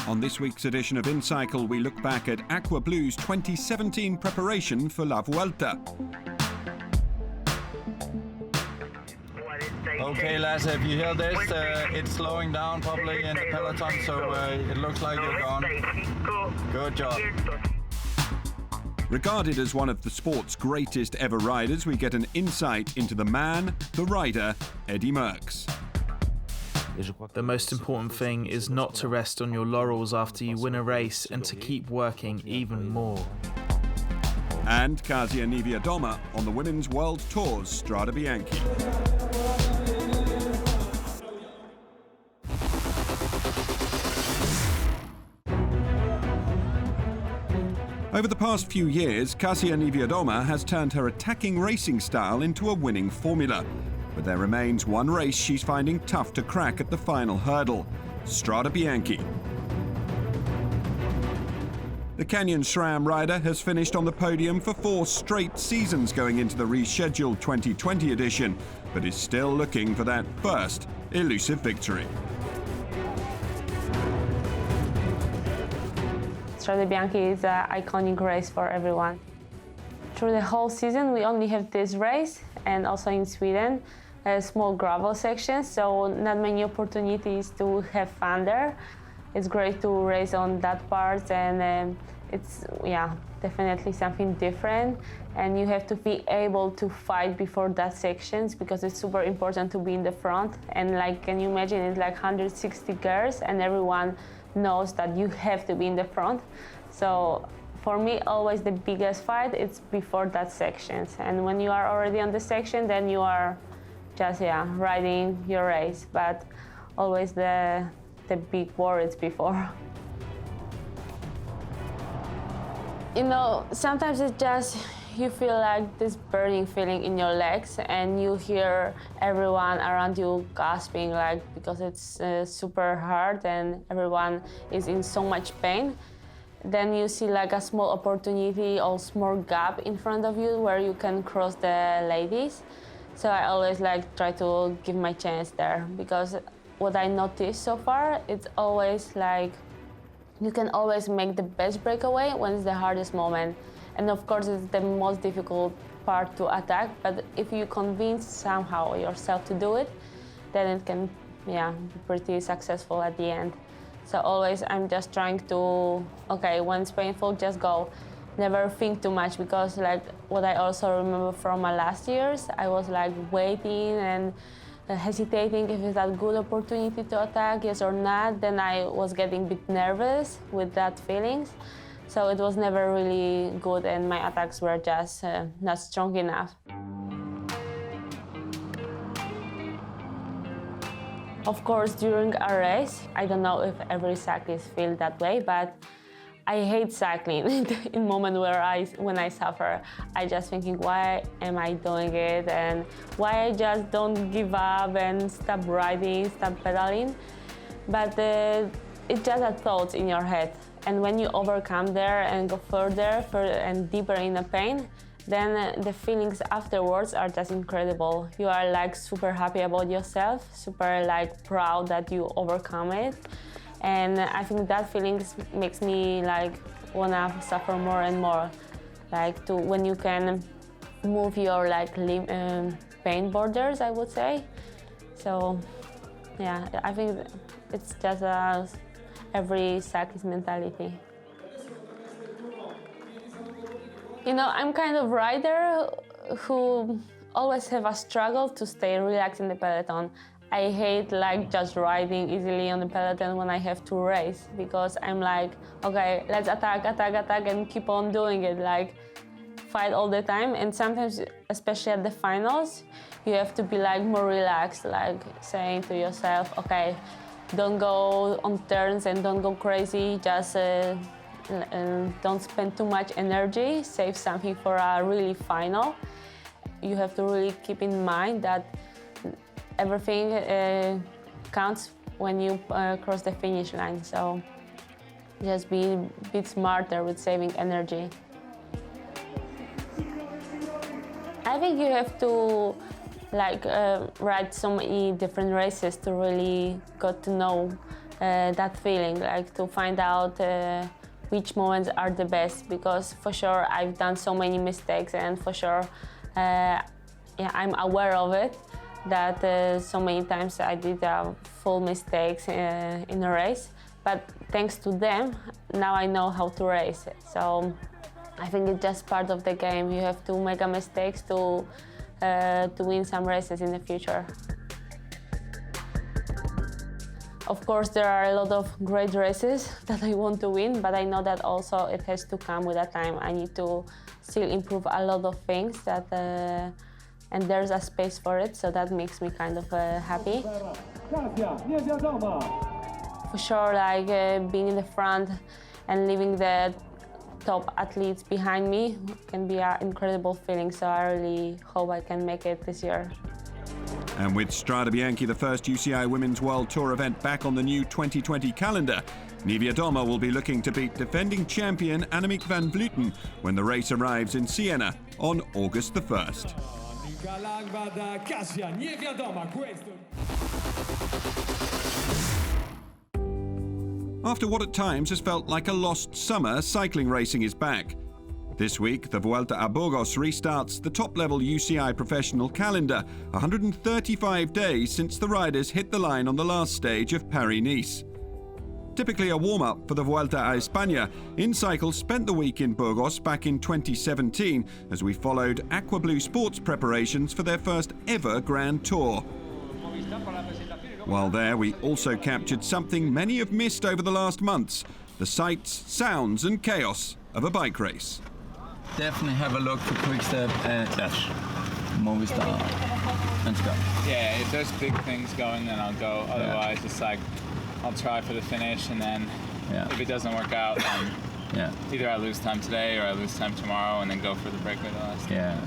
On this week's edition of inCycle, we look back at Aquablue's 2017 preparation for La Vuelta. Okay, Lasse, if you hear this, it's slowing down probably in the peloton, so it looks like you're gone. Good job. Regarded as one of the sport's greatest ever riders, we get an insight into the man, the rider, Eddy Merckx. The most important thing is not to rest on your laurels after you win a race and to keep working even more. And Kasia Niewiadoma on the Women's World Tour's Strade Bianche. Over the past few years, Kasia Niewiadoma has turned her attacking racing style into a winning formula. But there remains one race she's finding tough to crack at the final hurdle, Strade Bianche. The Kenyan SRAM rider has finished on the podium for 4 straight seasons going into the rescheduled 2020 edition, but is still looking for that first elusive victory. Strade Bianche is an iconic race for everyone. Through the whole season, we only have this race, and also in Sweden, a small gravel section, so not many opportunities to have fun there. It's great to race on that part, and it's definitely something different. And you have to be able to fight before that sections because it's super important to be in the front. And like, can you imagine, it's like 160 girls, and everyone knows that you have to be in the front. So for me, always the biggest fight is before that sections. And when you are already on the section, then you are just riding your race. But always the big worries before. You know, sometimes it's just you feel like this burning feeling in your legs, and you hear everyone around you gasping, like, because it's super hard and everyone is in so much pain. Then you see like a small opportunity or small gap in front of you where you can cross the ladies. So I always like try to give my chance there, because what I noticed so far, it's always like you can always make the best breakaway when it's the hardest moment. And of course, it's the most difficult part to attack, but if you convince somehow yourself to do it, then it can be pretty successful at the end. So always I'm just trying to, okay, when it's painful, just go. Never think too much, because like what I also remember from my last years, I was like waiting and hesitating if it's a good opportunity to attack, yes or not. Then I was getting a bit nervous with that feelings. So it was never really good, and my attacks were just not strong enough. Of course, during a race, I don't know if every cyclist feels that way, but I hate cycling in moment when I suffer. I just thinking, why am I doing it, and why I just don't give up and stop riding, stop pedaling. But it's just a thought in your head. And when you overcome there and go further and deeper in the pain, then the feelings afterwards are just incredible. You are like super happy about yourself, super like proud that you overcome it. And I think that feelings makes me like wanna suffer more and more. Like when you can move your like pain borders, I would say. So yeah, I think it's just every cyclist mentality. You know, I'm kind of rider who always have a struggle to stay relaxed in the peloton. I hate like just riding easily on the peloton when I have to race, because I'm like, okay, let's attack, and keep on doing it, like fight all the time. And sometimes, especially at the finals, you have to be like more relaxed, like saying to yourself, okay, don't go on turns and don't go crazy, just don't spend too much energy, save something for a really final. You have to really keep in mind that everything counts when you cross the finish line. So just be a bit smarter with saving energy. I think you have to ride so many different races to really get to know that feeling, like to find out which moments are the best, because for sure I've done so many mistakes, and for sure I'm aware of it, that so many times I did full mistakes in a race, but thanks to them, now I know how to race it. So I think it's just part of the game. You have to make mistakes to win some races in the future. Of course, there are a lot of great races that I want to win, but I know that also it has to come with a time. I need to still improve a lot of things, that, and there's a space for it, so that makes me kind of happy. Kasia Niewiadoma. For sure, like being in the front and leaving the top athletes behind me can be an incredible feeling, so I really hope I can make it this year. And with Strade Bianche, the first UCI Women's World Tour event back on the new 2020 calendar, Niewiadoma will be looking to beat defending champion Annemiek van Vleuten when the race arrives in Siena on August the 1st. Kasia Niewiadoma. After what at times has felt like a lost summer, cycling racing is back. This week, the Vuelta a Burgos restarts the top-level UCI professional calendar, 135 days since the riders hit the line on the last stage of Paris-Nice. Typically a warm-up for the Vuelta a España, inCycle spent the week in Burgos back in 2017 as we followed Aquablue Sports preparations for their first ever Grand Tour. While there, we also captured something many have missed over the last months, the sights, sounds and chaos of a bike race. Definitely have a look for Quickstep and Movistar. Let's go. Yeah, if there's big things going, then I'll go. Otherwise, it's like I'll try for the finish, and then if it doesn't work out, then either I lose time today or I lose time tomorrow, and then go for the breakaway the last day. Yeah.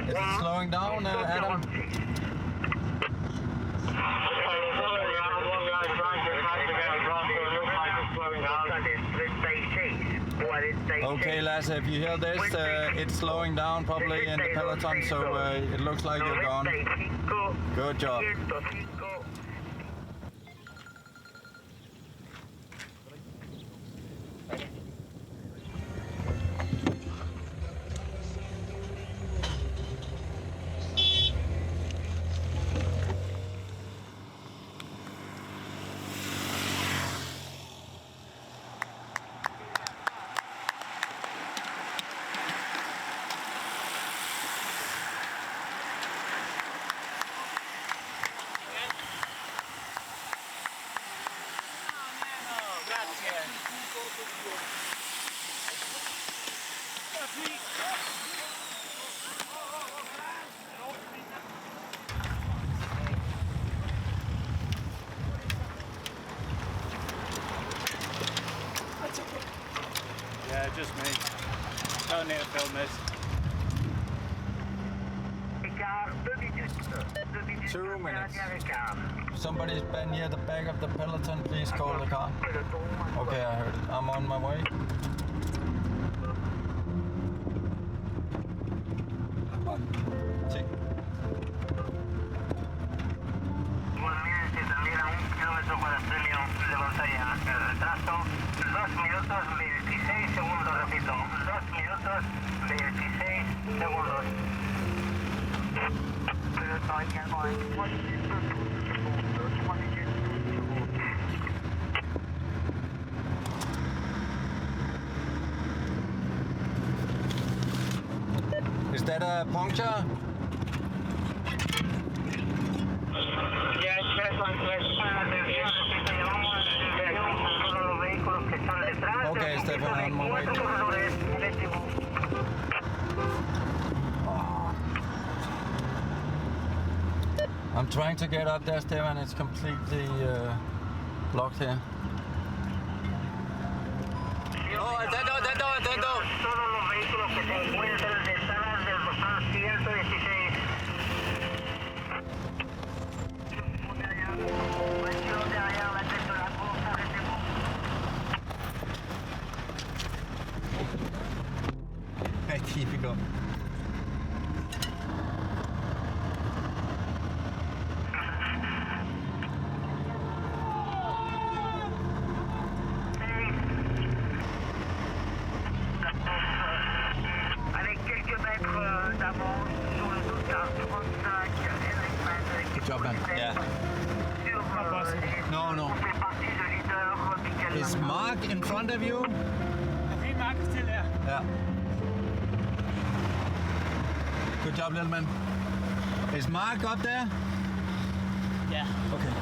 Is it slowing down, Adam? Okay, Lasse, if you hear this, it's slowing down probably in the peloton, so it looks like you're gone. Good job. Yeah, just me. Don't need to film this. 2 minutes. Somebody's been near the back of the peloton, please call the car. Okay, I heard it. I'm on my way. Is that a puncture? Okay, Stefan, on my way. I'm trying to get up there, Stefan. It's completely blocked here. Oh, atento, atento, atento. Todos los vehículos que se encuentran detrás del botón 116. Voiture derrière la tête de la course, arrêtez-vous. Típico. Avec quelques mètres d'avance sur le Vuelta 35 et Good job, man. Yeah. No, no. On fait partie de leader Michael. Is Mark in front of you? I think Mark is still there. Yeah. Good job, little man. Is Mark up there? Yeah. Okay.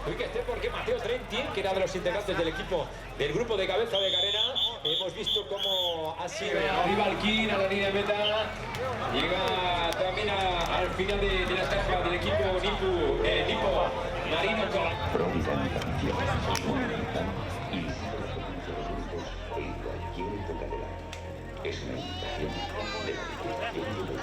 Fíjate porque Mateo Trentin, que era de los integrantes del equipo del grupo de cabeza de carrera, hemos visto cómo ha sido arriba Alquín a la línea de meta, llega también al final de la etapa del equipo Nipo Marino con es una invitación de la tripulación de Vuelta.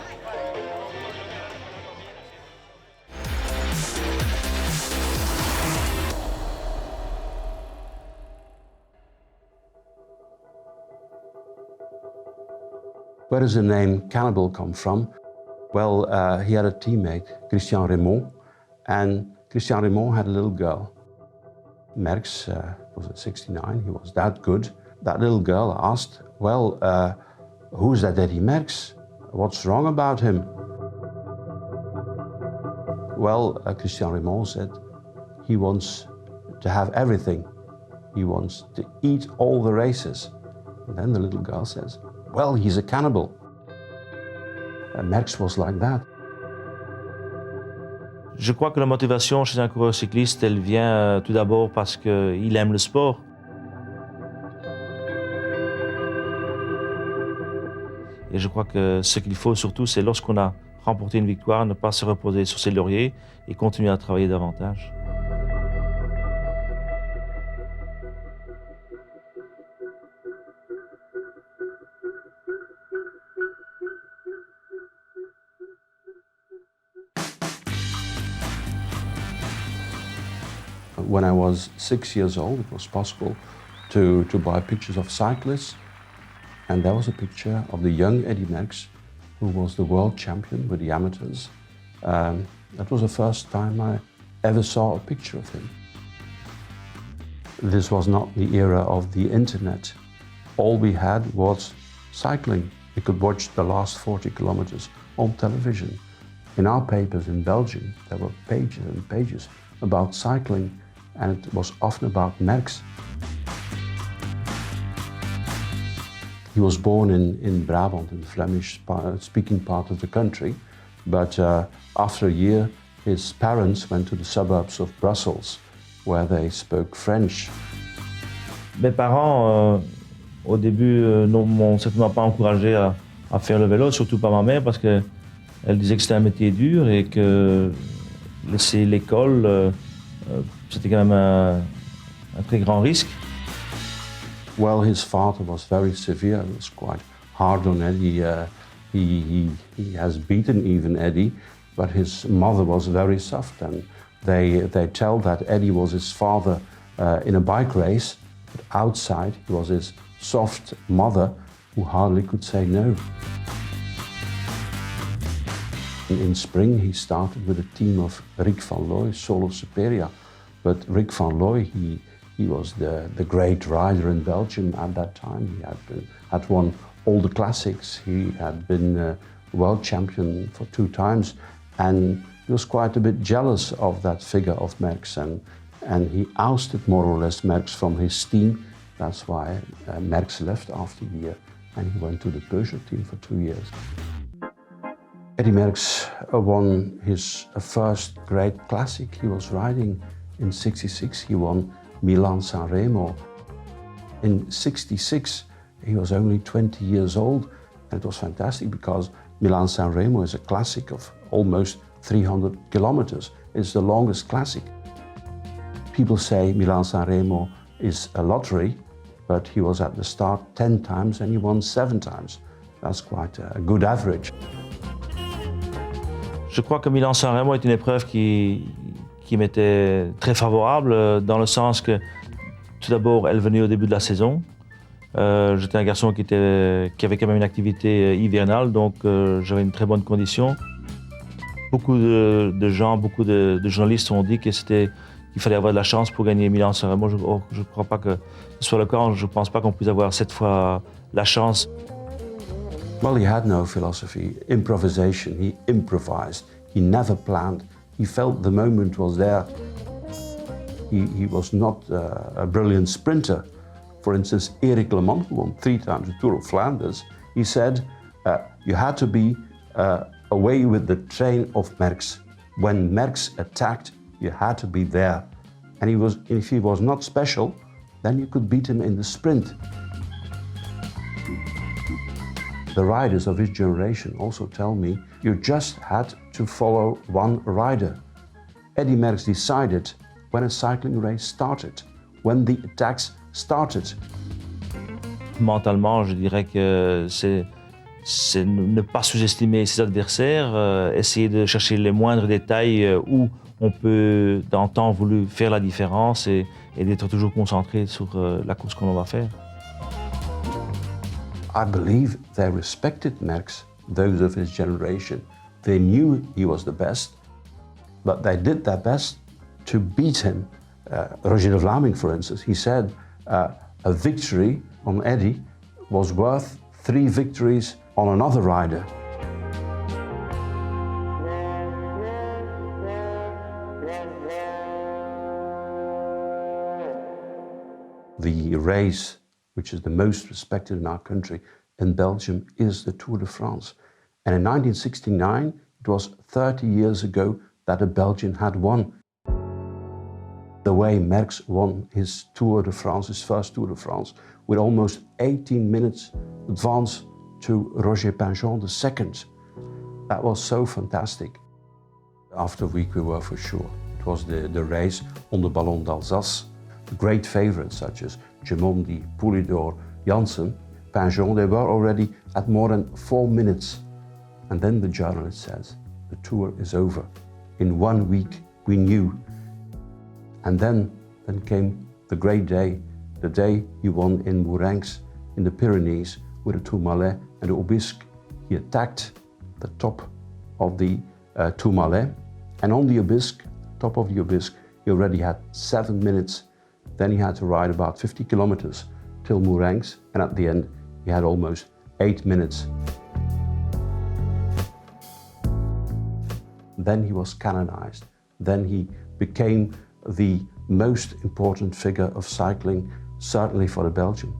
Where does the name Cannibal come from? Well, he had a teammate, Christian Raymond, and Christian Raymond had a little girl. Merckx was at 69, he was that good. That little girl asked, well, who's that Eddy Merckx? What's wrong about him? Well, Christian Raymond said he wants to have everything. He wants to eat all the races. And then the little girl says, well, he's a cannibal. Merckx was like that. Je crois que la motivation chez un coureur cycliste, elle vient tout d'abord parce qu'il aime le sport. Et je crois que ce qu'il faut surtout, c'est lorsqu'on a remporté une victoire, ne pas se reposer sur ses lauriers et continuer à travailler davantage. When I was 6 years old, it was possible to buy pictures of cyclists. And there was a picture of the young Eddy Merckx, who was the world champion with the amateurs. That was the first time I ever saw a picture of him. This was not the era of the internet. All we had was cycling. We could watch the last 40 kilometers on television. In our papers in Belgium, there were pages and pages about cycling, and it was often about Merckx. He was born in Brabant, in the Flemish-speaking part of the country, but after a year, his parents went to the suburbs of Brussels, where they spoke French. Mes parents, au début, m'ont certainement pas encouragé à faire le vélo, surtout pas ma mère, parce qu'elle disait que c'était un métier dur et que laisser l'école, c'était quand même un très grand risque. Well, his father was very severe. It was quite hard on Eddy. He has beaten even Eddy, but his mother was very soft, and they tell that Eddy was his father in a bike race, but outside he was his soft mother who hardly could say no. In spring he started with a team of Rick van Looy, solo superior, but Rick van Looy, he was the great rider in Belgium at that time. He had won all the classics. He had been world champion for 2 times, and he was quite a bit jealous of that figure of Merckx, and he ousted more or less Merckx from his team. That's why Merckx left after a year, and he went to the Peugeot team for 2 years. Eddy Merckx won his first great classic. He was riding in '66. He won Milan-San Remo. In '66, he was only 20 years old, and it was fantastic because Milan-San Remo is a classic of almost 300 kilometers. It's the longest classic. People say Milan-San Remo is a lottery, but he was at the start 10 times and he won 7 times. That's quite a good average. Je crois que Milan-San Remo est une épreuve qui m'était très favorable dans le sens que, tout d'abord, elle venait au début de la saison. J'étais un garçon qui avait quand même une activité hivernale, donc j'avais une très bonne condition. Beaucoup de gens, beaucoup de journalistes ont dit qu'il fallait avoir de la chance pour gagner Milan-San Remo. Je ne crois pas que ce soit le cas. Je ne pense pas qu'on puisse avoir cette fois la chance. Well, he had no philosophy, improvisation. He improvised. He never planned. He felt the moment was there. He was not a brilliant sprinter. For instance, Eric Le Mans, who won 3 times the Tour of Flanders, he said, you had to be away with the train of Merckx. When Merckx attacked, you had to be there. And if he was not special, then you could beat him in the sprint. The riders of his generation also tell me you just had to follow one rider. Eddy Merckx decided when a cycling race started, when the attacks started. Mentalement, je dirais que c'est ne pas sous-estimer ses adversaires, essayer de chercher les moindres détails où on peut, dans le temps voulu, faire la différence et d'être toujours concentré sur la course qu'on va faire. I believe they respected Merckx, those of his generation. They knew he was the best, but they did their best to beat him. Roger de Vlaming, for instance, he said a victory on Eddy was worth 3 victories on another rider. The race which is the most respected in our country, in Belgium, is the Tour de France. And in 1969, it was 30 years ago that a Belgian had won. The way Merckx won his Tour de France, his first Tour de France, with almost 18 minutes advance to Roger Pingeon II. That was so fantastic. After a week we were for sure. It was the race on the Ballon d'Alsace. The great favorites such as Gimondi, Poulidor, Janssen, Pingeon, they were already at more than 4 minutes. And then the journalist says, the tour is over. In 1 week we knew. And then came the great day, the day he won in Mourenx in the Pyrenees with the Tourmalet and the Aubisque. He attacked the top of the Tourmalet, and on the Aubisque, top of the Aubisque, he already had 7 minutes. Then he had to ride about 50 kilometers till Mourenx, and at the end he had almost 8 minutes. Then he was canonized. Then he became the most important figure of cycling, certainly for the Belgium.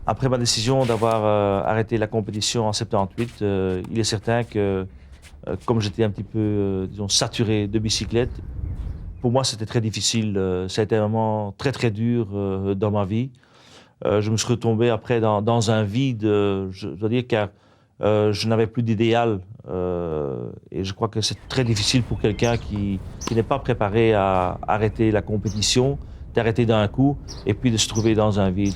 Après ma décision d'avoir arrêté la compétition en 78, il est certain que, comme j'étais un petit peu, disons, saturé de bicyclette, pour moi c'était très difficile. Ça a été vraiment très très dur dans ma vie. Je me suis retombé après dans un vide, je dois dire, car je n'avais plus d'idéal. Et je crois que c'est très difficile pour quelqu'un qui n'est pas préparé à arrêter la compétition, d'arrêter d'un coup et puis de se trouver dans un vide.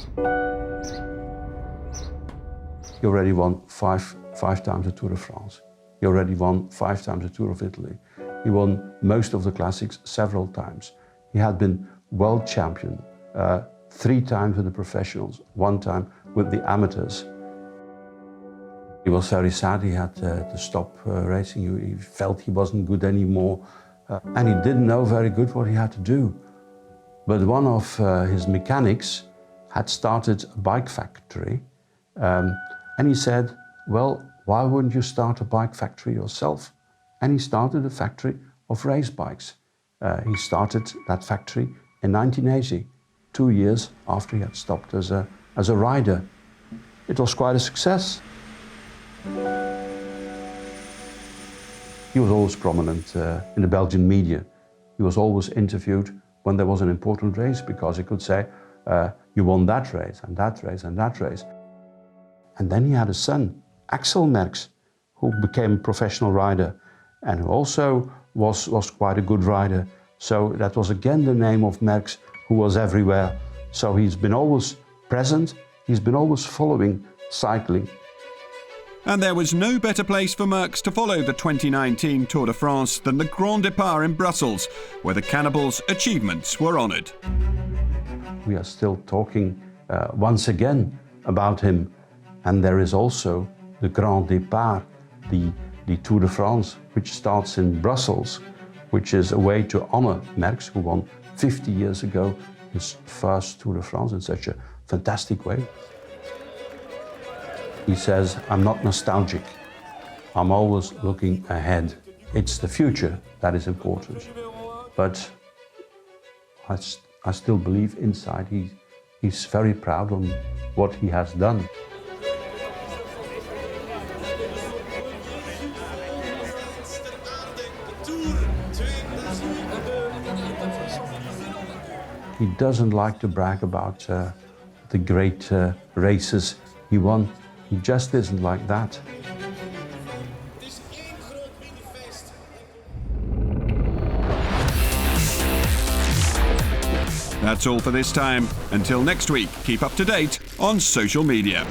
He already won five times the Tour de France. He already won 5 times the Tour of Italy. He won most of the classics several times. He had been world champion 3 times with the professionals, 1 time with the amateurs. He was very sad he had to stop racing. He felt he wasn't good anymore. And he didn't know very good what he had to do. But one of his mechanics had started a bike factory. And he said, well, why wouldn't you start a bike factory yourself? And he started a factory of race bikes. He started that factory in 1980. 2 years after he had stopped as a rider. It was quite a success. He was always prominent in the Belgian media. He was always interviewed when there was an important race, because he could say, you won that race and that race and that race. And then he had a son, Axel Merckx, who became a professional rider and who also was quite a good rider. So that was again the name of Merckx, who was everywhere. So he's been always present, he's been always following cycling. And there was no better place for Merckx to follow the 2019 Tour de France than the Grand Départ in Brussels, where the Cannibals' achievements were honoured. We are still talking once again about him. And there is also the Grand Départ, the Tour de France, which starts in Brussels, which is a way to honour Merckx, who won 50 years ago his first Tour de France in such a fantastic way. He says, I'm not nostalgic. I'm always looking ahead. It's the future that is important. But I still believe inside he's very proud on what he has done. He doesn't like to brag about the great races he won. He just isn't like that. That's all for this time. Until next week, keep up to date on social media.